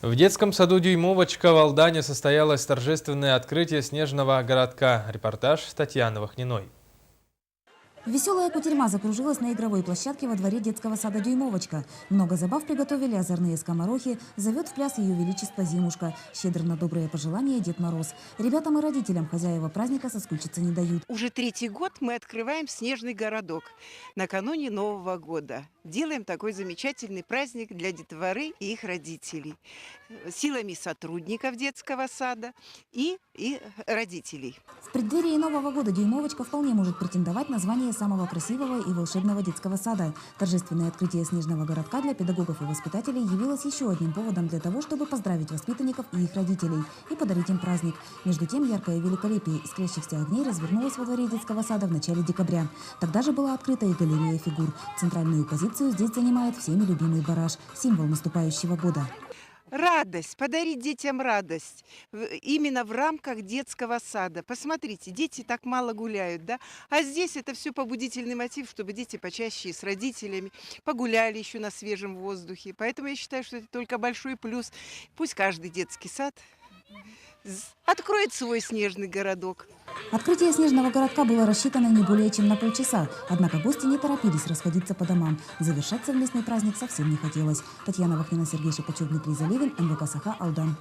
В детском саду «Дюймовочка» в Алдане состоялось торжественное открытие снежного городка. Репортаж Татьяны Вахниной. Веселая кутерьма закружилась на игровой площадке во дворе детского сада «Дюймовочка». Много забав приготовили озорные скоморохи, зовет в пляс ее величество Зимушка. Щедр на добрые пожелания Дед Мороз. Ребятам и родителям хозяева праздника соскучиться не дают. Уже третий год мы открываем снежный городок накануне Нового года. Делаем такой замечательный праздник для детворы и их родителей. Силами сотрудников детского сада и родителей. В преддверии Нового года «Дюймовочка» вполне может претендовать на звание самого красивого и волшебного детского сада. Торжественное открытие снежного городка для педагогов и воспитателей явилось еще одним поводом для того, чтобы поздравить воспитанников и их родителей и подарить им праздник. Между тем, яркое великолепие искрящихся огней развернулось во дворе детского сада в начале декабря. Тогда же была открыта и галерея фигур. Центральную позицию здесь занимает всеми любимый бараш – символ наступающего года. Радость, подарить детям радость именно в рамках детского сада. Посмотрите, дети так мало гуляют, да? А здесь это все побудительный мотив, чтобы дети почаще с родителями погуляли еще на свежем воздухе. Поэтому я считаю, что это только большой плюс. Пусть каждый детский сад откроет свой снежный городок. Открытие снежного городка было рассчитано не более чем на полчаса. Однако гости не торопились расходиться по домам. Завершать совместный праздник совсем не хотелось. Татьяна Вахнина, Сергей Шипачев, Дмитрий Заливин, НВК «Саха», Алдан.